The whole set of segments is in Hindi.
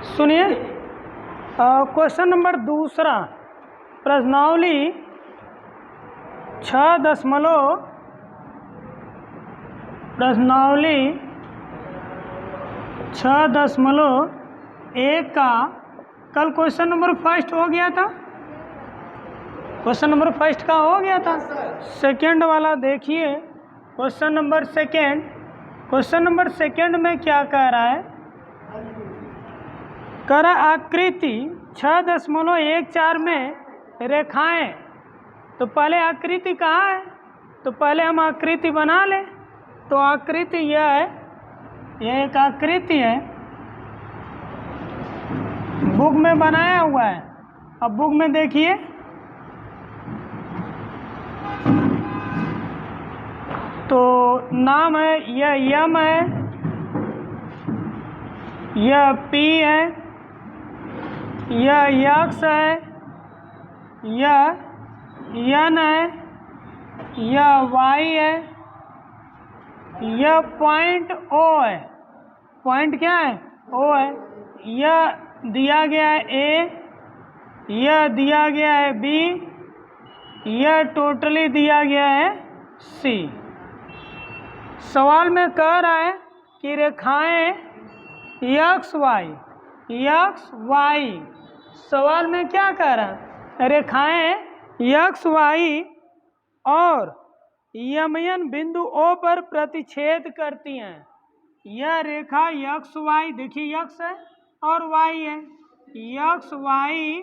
सुनिए, क्वेश्चन नंबर दूसरा, प्रश्नावली 6.1 का कल क्वेश्चन नंबर फर्स्ट हो गया था। क्वेश्चन नंबर फर्स्ट का हो गया था। सेकंड वाला देखिए, question number second. Question number second में क्या कह रहा है? कह रहा आकृति 6.14 में रेखाएं। तो पहले आकृति कहाँ है? तो पहले हम आकृति बना लें। तो आकृति यह है, यह एक आकृति है, बुक में बनाया हुआ है। अब बुक में देखिए, तो नाम है, यह यम है, यह पी है, यह यक्स है, यह यन है, यह वाई है, यह पॉइंट ओ है। पॉइंट क्या है? ओ है। यह दिया गया है ए, यह दिया गया है बी, यह टोटली दिया गया है सी। सवाल में कह रहा है कि रेखाएं यक्स वाई। सवाल में क्या कह रहा है? रेखाएं यक्स वाई और यमयन बिंदु ओ पर प्रतिच्छेद करती हैं। यह रेखा यक्स वाई, देखिए यक्स है और वाई है, यक्स वाई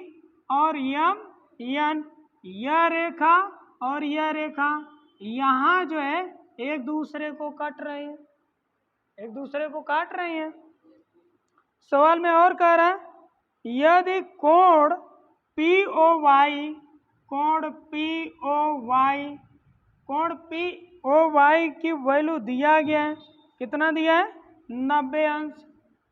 और यम यन, यह रेखा और यह रेखा यहाँ जो है एक दूसरे को काट रहे हैं, एक दूसरे को काट रहे हैं। सवाल में और कह रहा है, यदि कोण पी ओ वाई, कोण पी ओ वाई, कोण पी ओ वाई की वैल्यू दिया गया है, कितना दिया है? 90 अंश।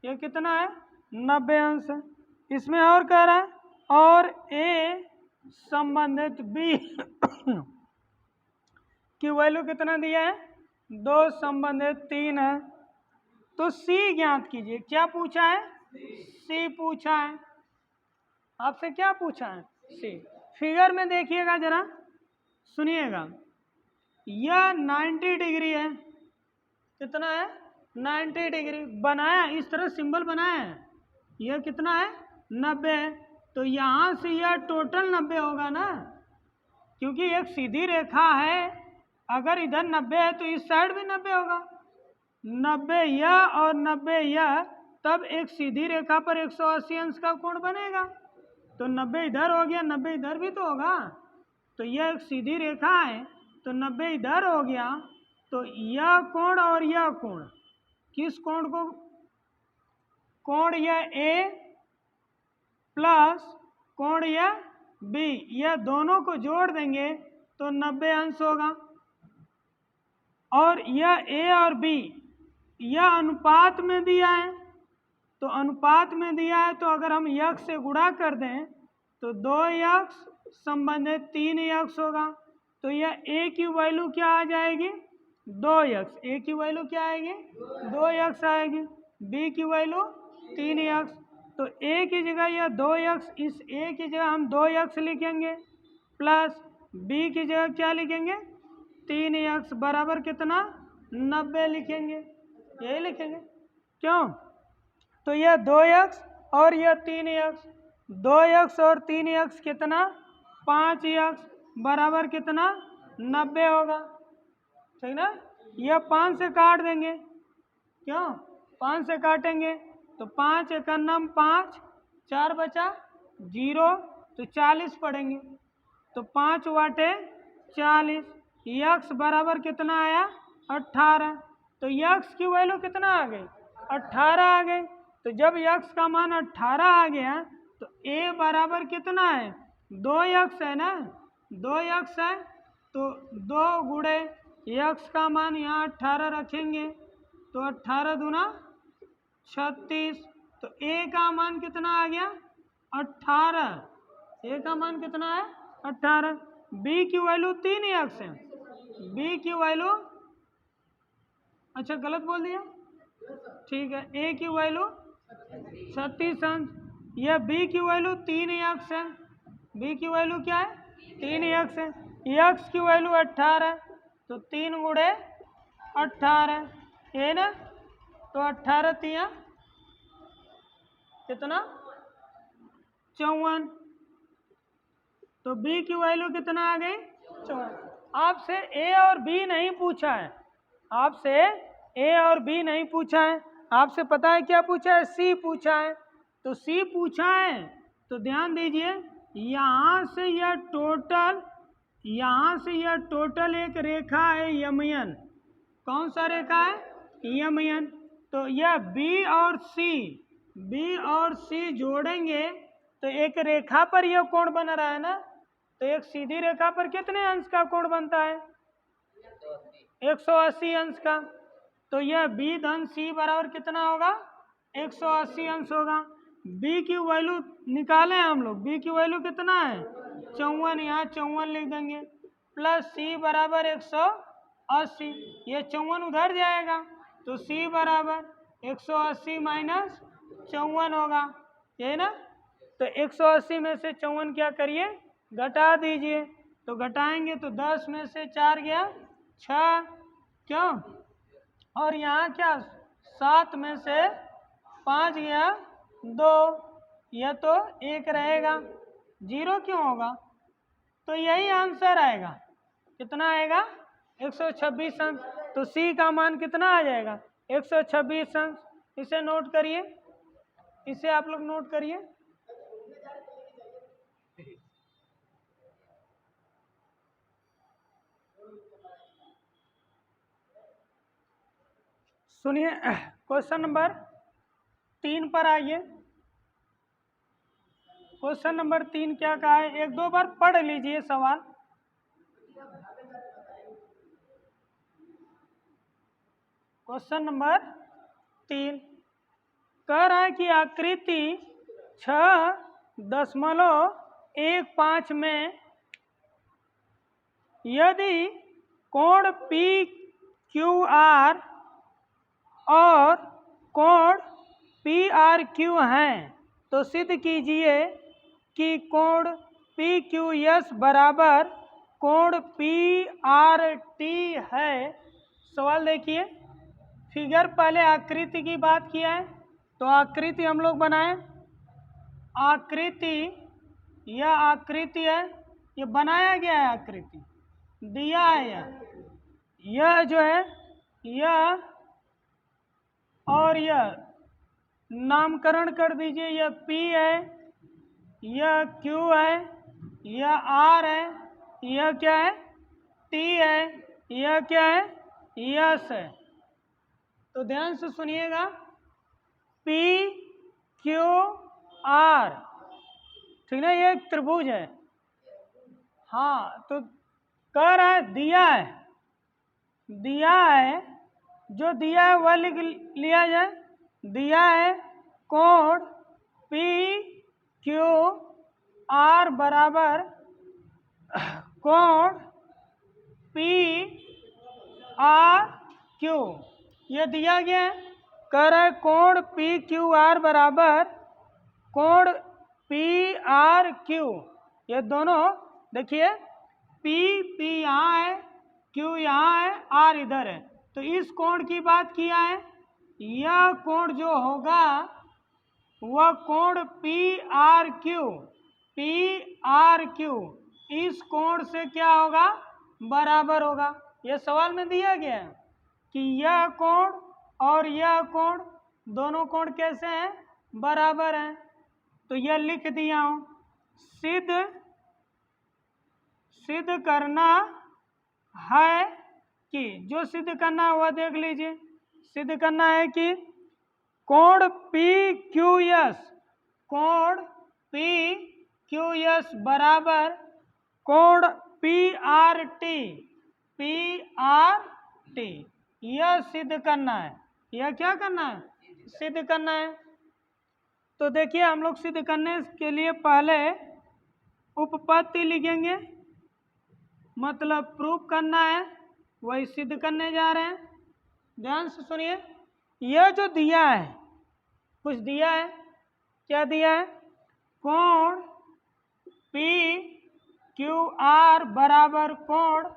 ये कितना है? 90 अंश है। इसमें और कह रहा है, और ए संबंधित बी की वैल्यू कितना दिया है? 2 संबंधित 3 है। तो सी ज्ञात कीजिए। क्या पूछा है? सी पूछा है। आपसे क्या पूछा है? सी। फिगर में देखिएगा जरा, सुनिएगा। यह 90 डिग्री है। कितना है? 90 डिग्री बनाया, इस तरह सिंबल बनाया है। यह कितना है? 90 है। तो यहाँ से यह टोटल 90 होगा ना, क्योंकि एक सीधी रेखा है। अगर इधर 90 है तो इस साइड भी 90 होगा। 90 यह और 90 यह, तब एक सीधी रेखा पर 180 अंश का कोण बनेगा। तो 90 इधर हो गया, 90 इधर भी तो होगा। तो यह एक सीधी रेखा है, तो 90 इधर हो गया। तो यह कोण और यह कोण, किस कोण को? कोण यह ए प्लस कोण यह बी, यह दोनों को जोड़ देंगे तो 90 अंश होगा। और यह ए और बी यह अनुपात में दिया है। तो अनुपात में दिया है, तो अगर हम यक्स से गुणा कर दें तो 2 यक्स संबंधित 3 यक्स होगा। तो यह ए की वैल्यू क्या आ जाएगी? 2 यक्स। ए की वैल्यू क्या आएगी? 2 यक्स आएगी। बी की वैल्यू 3 यक्स। तो ए की जगह यह 2 यक्स, इस ए की जगह हम 2 यक्स लिखेंगे, प्लस बी की जगह क्या लिखेंगे? 3 यक्स बराबर कितना? 90 लिखेंगे। यही लिखेंगे। क्यों? तो यह 2 यक्स और यह 3 यक्स, 2 यक्स और 3 यक्स कितना? 5 यक्स बराबर कितना? 90 होगा। ठीक ना? यह 5 से काट देंगे। क्यों? 5 से काटेंगे तो 5 एकन्नम 5, 4 बचा 0, तो 40 पढ़ेंगे। तो 5 वाटे 40, यक्स बराबर कितना आया? 18। तो यक्स की वैल्यू कितना आ गई? 18 आ गई। तो जब यक्स का मान 18 आ गया तो ए बराबर कितना है? 2 यक्स है ना, 2 यक्स है। तो 2 गुणे यक्स का मान यहाँ 18 रखेंगे, तो 18 दूना 36। तो ए का मान कितना आ गया? 18। ए का मान कितना है? 18। बी की वैल्यू 3 यक्स है। बी की वैल्यू, अच्छा गलत बोल दिया, ठीक है, ए की वैल्यू 36 अंश, यह बी की वैल्यू 3 यक्स है, बी की वैल्यू क्या है 3 यक्स है, यक्स की वैल्यू 18, तो 3 गुणे 18 ये ना, तो 18 तिया कितना 54, तो बी की वैल्यू कितना आ गई 54। आपसे ए और बी नहीं पूछा है, आपसे ए और बी नहीं पूछा है, आपसे पता है क्या पूछा है, सी पूछा है। तो सी पूछा है तो ध्यान दीजिए, यहाँ से यह टोटल, यहाँ से यह टोटल एक रेखा है यमयन, कौन सा रेखा है यमयन, तो यह बी और सी, बी और सी जोड़ेंगे तो एक रेखा पर यह कोण बन रहा है ना, तो एक सीधी रेखा पर कितने अंश का कोण बनता है 180 अंश का, तो यह बी धन सी बराबर कितना होगा 180 अंश होगा। बी की वैल्यू निकालें हम लोग, बी की वैल्यू कितना है 54, यहाँ 54 लिख देंगे, प्लस सी बराबर 180, ये 54 उधर जाएगा तो सी बराबर 180 माइनस 54 होगा, यही ना, तो 180 में से 54 क्या करिए घटा दीजिए, तो घटाएंगे तो 10 में से 4 गया 6, क्यों, और यहाँ क्या 7 में से 5 गया 2, यह तो 1 रहेगा, 0 क्यों होगा, तो यही आंसर आएगा, कितना आएगा 126 अंश, तो सी का मान कितना आ जाएगा 126 अंश। इसे नोट करिए, इसे आप लोग नोट करिए। सुनिए, क्वेश्चन नंबर 3 पर आइए। क्वेश्चन नंबर 3 क्या कहा है, एक दो बार पढ़ लीजिए सवाल। क्वेश्चन नंबर 3 कह रहा है कि आकृति 6.15 में यदि कोण पी क्यू आर और कोण पी आर क्यू हैं तो सिद्ध कीजिए कि कोण पी क्यू एस बराबर कोण पी आर टी है। सवाल देखिए, फिगर पहले आकृति की बात किया है, तो आकृति हम लोग बनाएं, आकृति, यह आकृति है, ये बनाया गया है, आकृति दिया है, यह जो है यह और यह नामकरण कर दीजिए, यह P है, यह Q है, यह R है, यह क्या है T है, यह क्या है S है। तो ध्यान से सुनिएगा, P Q R, ठीक है, ये एक त्रिभुज है, हाँ, तो कह रहा है दिया है, दिया है, जो दिया है वह लिख लिया जाए, दिया है कोण पी क्यू आर बराबर कोण पी आर क्यू, यह दिया गया है, कह रहा है कोण पी क्यू आर बराबर कोण पी आर क्यू, ये दोनों देखिए पी यहाँ है, क्यू यहाँ है, आर इधर है, तो इस कोण की बात किया है, यह कोण जो होगा वह कोण पी आर क्यू इस कोण से क्या होगा बराबर होगा। यह सवाल में दिया गया है कि यह कोण और यह कोण दोनों कोण कैसे हैं बराबर हैं, तो यह लिख दिया हूँ। सिद्ध करना है कि, जो सिद्ध करना है वह देख लीजिए, सिद्ध करना है कि कोण पी क्यू एस बराबर कोण पी आर टी, यह सिद्ध करना है, यह क्या करना है सिद्ध करना है। तो देखिए, हम लोग सिद्ध करने के लिए पहले उपपत्ति लिखेंगे, मतलब प्रूफ करना है, वही सिद्ध करने जा रहे हैं। ध्यान से सुनिए, यह जो दिया है, कुछ दिया है, क्या दिया है? कोण पी क्यू आर बराबर कोण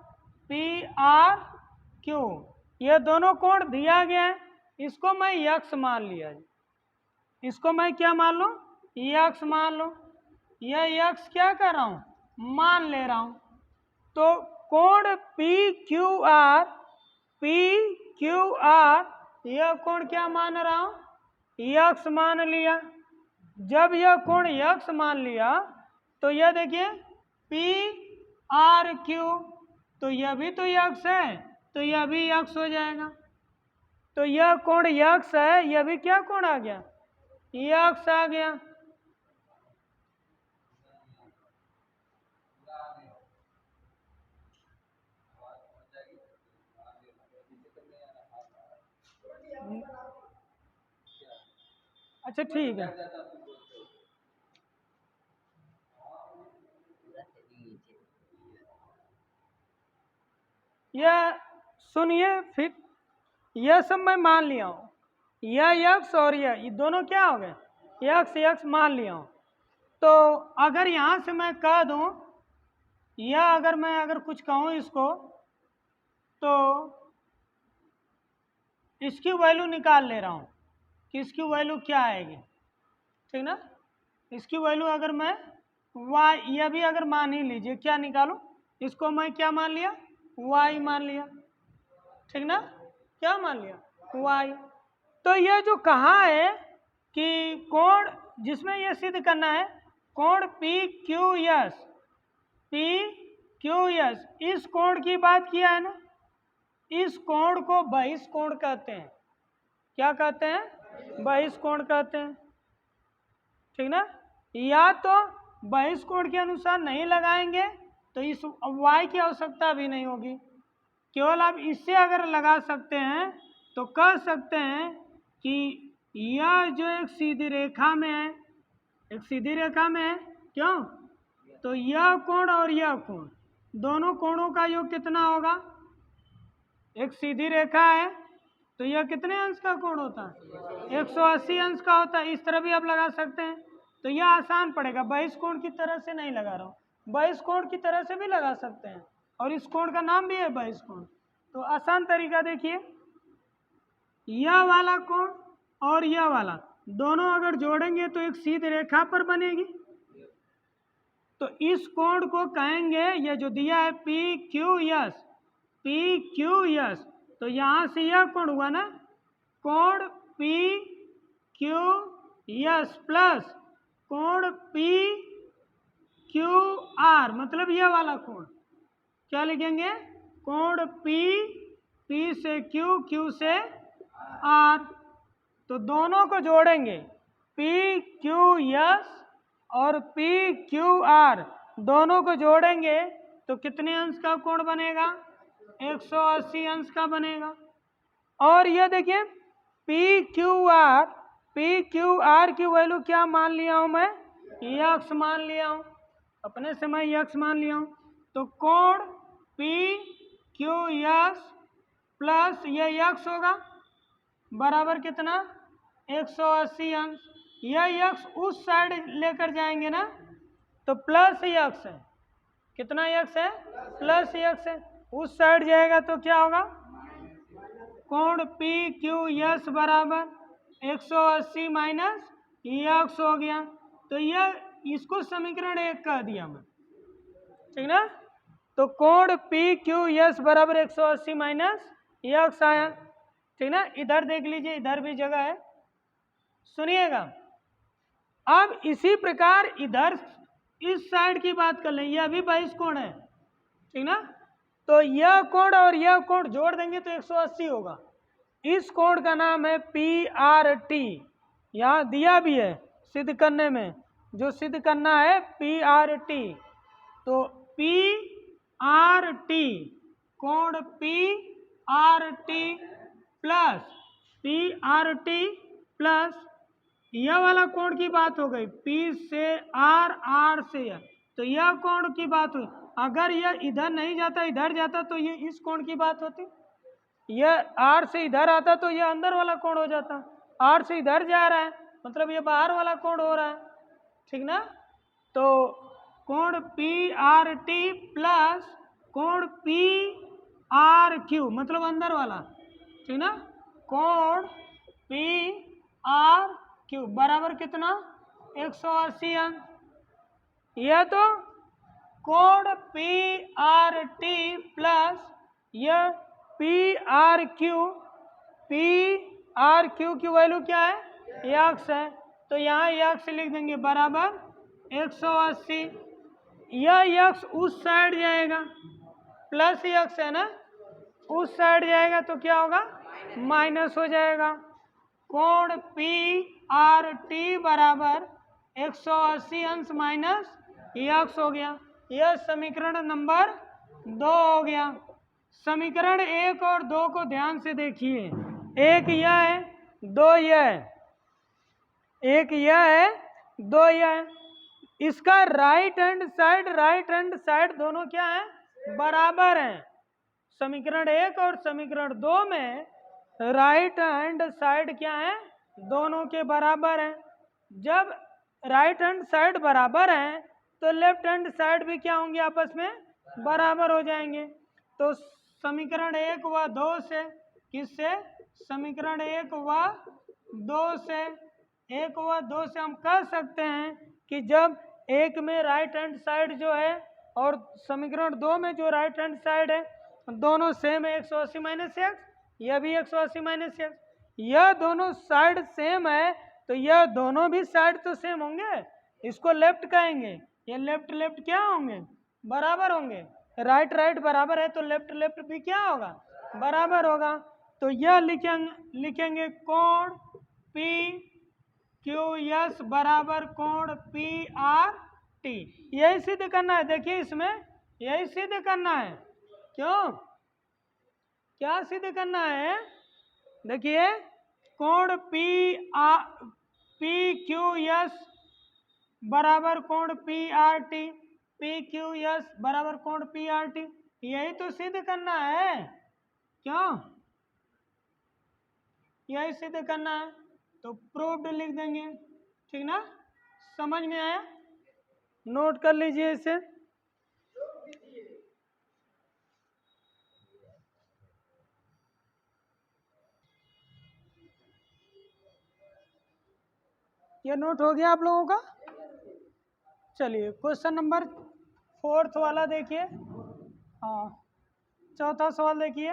पी आर क्यू, ये दोनों कोण दिया गया है। इसको मैं यक्स मान लिया जी, इसको मैं क्या मान लूँ? यक्स मान लूँ। यह यक्स क्या कर रहा हूँ? मान ले रहा हूँ। तो कोण पी क्यू आर यह कोण क्या मान रहा हूँ? यक्स मान लिया। जब यह कोण यक्स मान लिया तो यह देखिए पी आर क्यू, तो यह भी तो यक्स है, तो यह भी यक्स हो जाएगा। तो यह कोण यक्स है, यह भी क्या कोण आ गया? यक्स आ गया। अच्छा ठीक है, यह सुनिए फिर, यह सब मैं मान लिया हूँ, यह यक्स और यह दोनों क्या हो गए? यक्स यक्स मान लिया हूँ। तो अगर यहाँ से मैं कह दूँ, या अगर मैं अगर कुछ कहूँ इसको, तो इसकी वैल्यू निकाल ले रहा हूँ कि इसकी वैल्यू क्या आएगी, ठीक ना? इसकी वैल्यू अगर मैं वाई, यह भी अगर मान ही लीजिए, क्या निकालूं? इसको मैं क्या मान लिया? वाई मान लिया, ठीक ना? क्या मान लिया? वाई। तो यह जो कहा है कि कोण, जिसमें यह सिद्ध करना है कोण पी क्यू एस, इस कोण की बात किया है ना, इस कोण को बहिष्कोण कहते हैं। क्या कहते हैं? बहिष्कोण कहते हैं, ठीक ना? या तो बहिष्कोण के अनुसार नहीं लगाएंगे तो इस y की आवश्यकता भी नहीं होगी, केवल आप इससे अगर लगा सकते हैं तो कह सकते हैं कि यह जो एक सीधी रेखा में है, एक सीधी रेखा में है, क्यों? तो यह कोण और यह कोण, दोनों कोणों का योग कितना होगा? एक सीधी रेखा है तो यह कितने अंश का कोण होता है? 180 अंश का होता है। इस तरह भी आप लगा सकते हैं, तो यह आसान पड़ेगा। बहिष्कोण की तरह से नहीं लगा रहा हूँ, बहिष्कोण की तरह से भी लगा सकते हैं, और इस कोण का नाम भी है बहिष्कोण। तो आसान तरीका देखिए, यह वाला कोण और यह वाला दोनों अगर जोड़ेंगे तो एक सीधी रेखा पर बनेगी। तो इस कोण को कहेंगे, यह जो दिया है पी क्यू एस, तो यहाँ से यह कोण हुआ ना, कोण पी क्यू एस प्लस कोण पी क्यू आर, मतलब यह वाला कोण क्या लिखेंगे? कोण पी से क्यू से आर। तो दोनों को जोड़ेंगे, पी क्यू एस और पी क्यू आर दोनों को जोड़ेंगे तो कितने अंश का कोण बनेगा? 180 अंश का बनेगा। और यह देखिए पी क्यू आर की वैल्यू क्या मान लिया हूं मैं? यक्स मान लिया हूं, अपने से मैं यक्स मान लिया हूं। तो कोण पी क्यू एस प्लस यह यक्स होगा बराबर कितना? 180 अंश। यह यक्स उस साइड लेकर जाएंगे ना तो प्लस यक्स है, कितना यक्स है? प्लस यक्स है। उस साइड जाएगा तो क्या होगा? कोण पी क्यू एस बराबर 180 माइनस यक्स हो गया। तो यह, इसको समीकरण 1 कह दिया मैं, ठीक ना? तो कोण पी क्यू एस बराबर 180 माइनस यक्स आया, ठीक ना? इधर देख लीजिए, इधर भी जगह है, सुनिएगा। अब इसी प्रकार इधर इस साइड की बात कर लें, यह भी बहिष्कोण है, ठीक ना? तो यह कोण और यह कोण जोड़ देंगे तो 180 होगा। इस कोण का नाम है पी आर टी, यहाँ दिया भी है सिद्ध करने में, जो सिद्ध करना है पी आर टी। तो पी आर टी, कोण पी आर टी प्लस यह वाला कोण की बात हो गई, पी से आर, आर से यह, तो यह कोण की बात हुई। अगर यह इधर नहीं जाता, इधर जाता तो ये इस कोण की बात होती, यह आर से इधर आता तो यह अंदर वाला कोण हो जाता, आर से इधर जा रहा है मतलब ये बाहर वाला कोण हो रहा है, ठीक ना। तो कोण पी आर टी प्लस कोण पी आर क्यू मतलब अंदर वाला, ठीक ना। कोण पी आर क्यू बराबर कितना 180 अंश। यह तो कोण पी आर टी प्लस यह पी आर क्यू की वैल्यू क्या है यक्स है, तो यहाँ यक्स लिख देंगे बराबर 180। यह यक्स उस साइड जाएगा प्लस यक्स है ना, उस साइड जाएगा तो क्या होगा माइनस हो जाएगा। कोण पी आर टी बराबर 180 अंश माइनस यक्स हो गया। यह समीकरण नंबर 2 हो गया। समीकरण 1 और 2 को ध्यान से देखिए, एक यह है 2 यह है, एक यह है 2 यह है। इसका राइट हैंड साइड दोनों क्या है बराबर हैं। समीकरण 1 और समीकरण 2 में राइट हैंड साइड क्या है दोनों के बराबर हैं। जब राइट हैंड साइड बराबर हैं तो लेफ्ट हैंड साइड भी क्या होंगे आपस में बराबर हो जाएंगे। तो समीकरण 1 व 2 से किससे समीकरण 1 व 2 से 1 व 2 से हम कह सकते हैं कि जब एक में राइट हैंड साइड जो है और समीकरण 2 में जो राइट हैंड साइड है दोनों सेम है 180 माइनस एक्स, यह भी 180 माइनस एक्स, यह दोनों साइड सेम है तो यह दोनों भी साइड तो सेम होंगे, इसको लेफ्ट कहेंगे। ये लेफ्ट लेफ्ट क्या होंगे बराबर होंगे, राइट राइट बराबर है तो लेफ्ट लेफ्ट भी क्या होगा बराबर होगा। तो यह लिखेंगे कोण पी क्यू एस बराबर कोण पी आर टी। यही सिद्ध करना है, देखिए इसमें यही सिद्ध करना है। क्यों क्या सिद्ध करना है, देखिए कोण पी क्यू एस बराबर कोण P R T, P Q S बराबर कोण पी आर टी, यही तो सिद्ध करना है। क्यों यही सिद्ध करना है तो प्रूव्ड लिख देंगे, ठीक ना। समझ में आया, नोट कर लीजिए इसे। ये नोट हो गया आप लोगों का। चलिए क्वेश्चन नंबर 4 वाला देखिए, हाँ चौथा सवाल देखिए,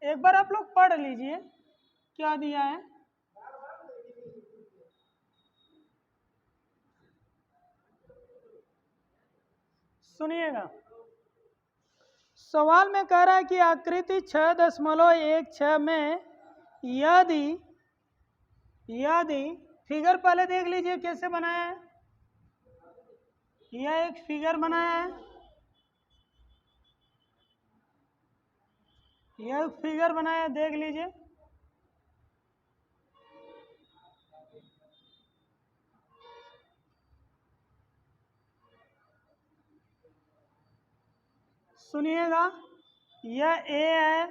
एक बार आप लोग पढ़ लीजिए क्या दिया है। सुनिएगा, सवाल में कह रहा है कि आकृति 6.16 में यदि फिगर पहले देख लीजिए कैसे बनाया है। यह एक फिगर बनाया है, यह फिगर बनाया देख लीजिए। सुनिएगा, यह ए है,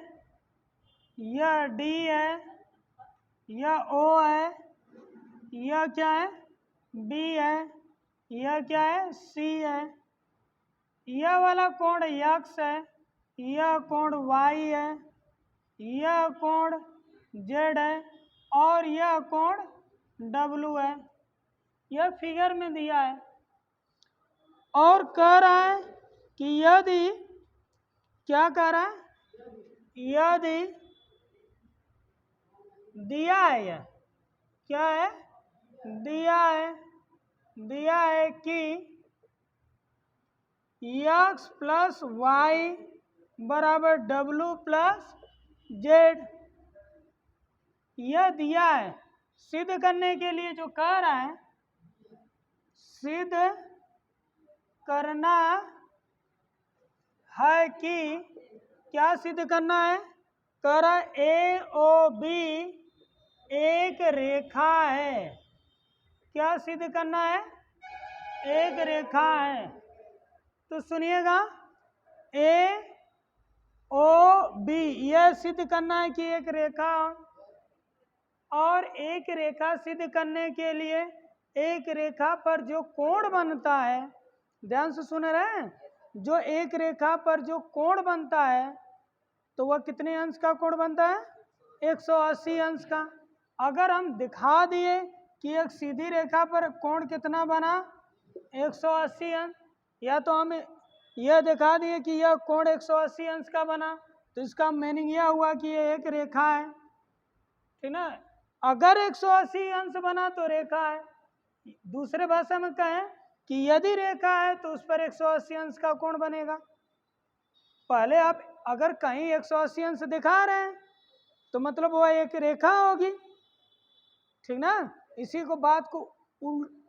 यह डी है, यह ओ है, यह क्या है बी है, यह क्या है सी है, यह वाला कोण एक्स है, यह कोण वाई है, यह कोण जेड है और यह कोण डब्लू है। यह फिगर में दिया है और कह रहा है कि यदि क्या कह रहा है, यदि दिया है, यह क्या है दिया है कि एक्स प्लस वाई बराबर डब्लू प्लस जेड, यह दिया है। सिद्ध करने के लिए जो कह रहा है, सिद्ध करना है कि क्या सिद्ध करना है, कह रहा है ए ओ बी एक रेखा है। क्या सिद्ध करना है, एक रेखा है। तो सुनिएगा, ए ओ बी, यह सिद्ध करना है कि एक रेखा, और एक रेखा सिद्ध करने के लिए एक रेखा पर जो कोण बनता है, ध्यान से सुन रहे हैं, जो एक रेखा पर जो कोण बनता है तो वह कितने अंश का कोण बनता है? 180 अंश का। अगर हम दिखा दिए कि एक सीधी रेखा पर कोण कितना बना, 180 अंश, या तो हम यह दिखा दिए कि यह कोण 180 अंश का बना, तो इसका मीनिंग यह हुआ कि यह एक रेखा है, ठीक ना। अगर 180 अंश बना तो रेखा है। दूसरे भाषा में कहें कि यदि रेखा है तो उस पर 180 अंश का कोण बनेगा। पहले आप अगर कहीं 180 अंश दिखा रहे हैं तो मतलब वह एक रेखा होगी, ठीक ना। इसी को बात को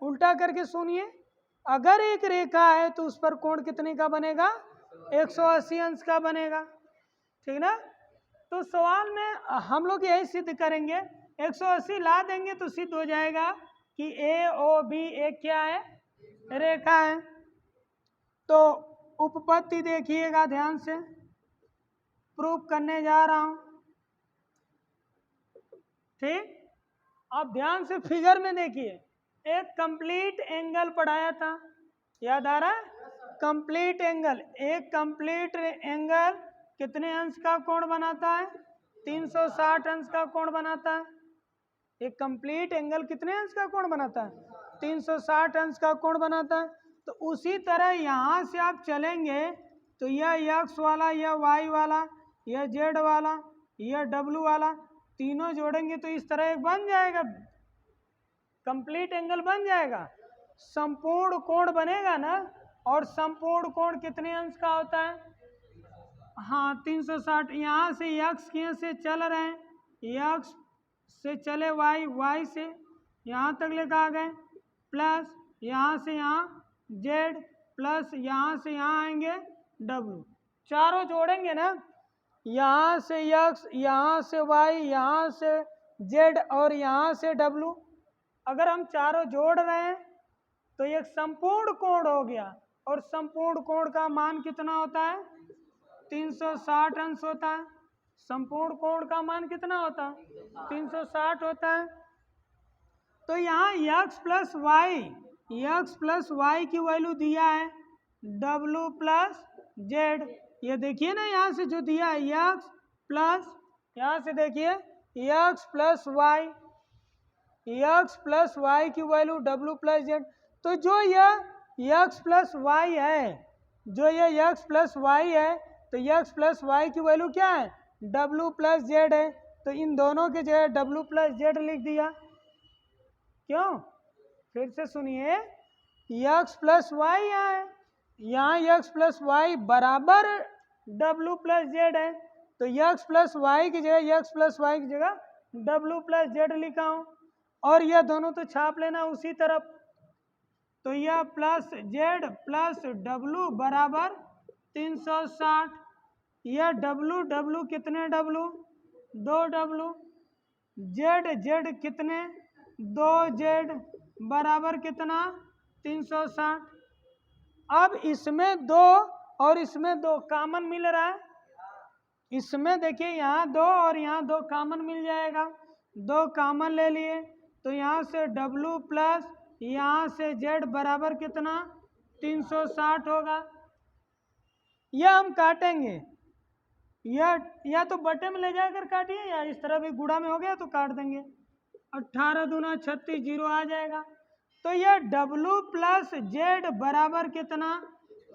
उल्टा करके सुनिए, अगर एक रेखा है तो उस पर कोण कितने का बनेगा? 180 अंश का बनेगा, ठीक ना। तो सवाल में हम लोग यही सिद्ध करेंगे, 180 ला देंगे तो सिद्ध हो जाएगा कि ए ओ बी एक क्या है? रेखा है। तो उपपत्ति देखिएगा ध्यान से, प्रूफ करने जा रहा हूं, ठीक। अब ध्यान से फिगर में देखिए, एक कंप्लीट एंगल पढ़ाया था, याद आ रहा है? कंप्लीट एंगल, एक कंप्लीट एंगल कितने अंश का कोण बनाता है? 360 अंश का कोण बनाता है। एक कंप्लीट एंगल कितने अंश का कोण बनाता है? 360 अंश का कोण बनाता है। तो उसी तरह यहाँ से आप चलेंगे तो यह एक्स वाला, यह वाई वाला, यह जेड वाला, यह डब्लू वाला, तीनों जोड़ेंगे तो इस तरह एक बन जाएगा, कंप्लीट एंगल बन जाएगा, संपूर्ण कोण बनेगा ना। और संपूर्ण कोण कितने अंश का होता है? हाँ 360। यहाँ से यक्स किए से चल रहे हैं, यक्स से चले वाई, वाई से यहाँ तक लेकर आ गए, प्लस यहाँ से यहाँ जेड, प्लस यहाँ से यहाँ आएंगे डब्लू, चारों जोड़ेंगे ना, यहाँ से यक्स, यहाँ से वाई, यहाँ से जेड और यहाँ से डब्लू। अगर हम चारों जोड़ रहे हैं तो एक संपूर्ण कोण हो गया, और संपूर्ण कोण का मान कितना होता है? 360 अंश होता है। संपूर्ण कोण का मान कितना होता है? 360 होता है। तो यहाँ x प्लस वाई की वैल्यू दिया है w प्लस जेड। ये देखिए ना, यहाँ से जो दिया है x प्लस, यहाँ से देखिए x प्लस वाई की वैल्यू w प्लस जेड। तो जो यह x प्लस वाई है, जो ये x प्लस वाई है, तो x प्लस वाई की वैल्यू क्या है? w प्लस जेड है। तो इन दोनों के जगह w प्लस जेड लिख दिया। क्यों? फिर से सुनिए, x प्लस वाई है, यहाँ x प्लस वाई बराबर w प्लस जेड है, तो x प्लस वाई की जगह w प्लस जेड लिखा हूँ, और यह दोनों तो छाप लेना उसी तरफ। तो यह प्लस जेड प्लस डब्लू बराबर 360। यह डब्लू कितने डब्लू? 2 डब्लू। जेड कितने? 2 जेड बराबर कितना? 360। अब इसमें 2 और इसमें 2 कॉमन मिल रहा है, इसमें देखिए यहाँ 2 और यहाँ 2 कॉमन मिल जाएगा, 2 कॉमन ले लिए, तो यहाँ से W प्लस यहाँ से Z बराबर कितना? 360 होगा। यह हम काटेंगे, या तो बटे में ले जाकर काटिए, या इस तरह भी गुणा में हो गया तो काट देंगे। 18 दूना 36, 0 आ जाएगा। तो यह W प्लस Z बराबर कितना?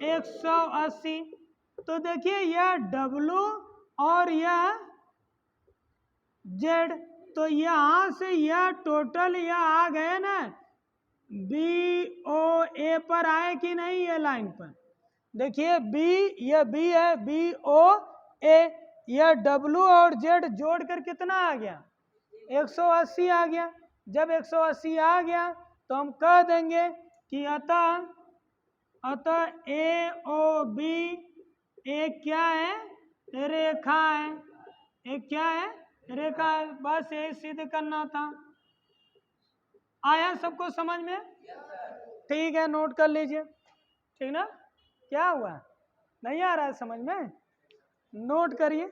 180। तो देखिए यह W और यह Z, तो यहाँ से यह टोटल यह आ गए ना, BOA पर आए कि नहीं? ये लाइन पर देखिए यह B है, BOA, यह W और Z जोड़कर कितना आ गया? 180 आ गया। जब 180 आ गया तो हम कह देंगे कि अतः AOB एक क्या है? रेखा है। एक क्या है? रेखा है। बस यही सिद्ध करना था। आया सबको समझ में? ठीक है, नोट कर लीजिए, ठीक ना। क्या हुआ? नहीं आ रहा है समझ में? नोट करिए।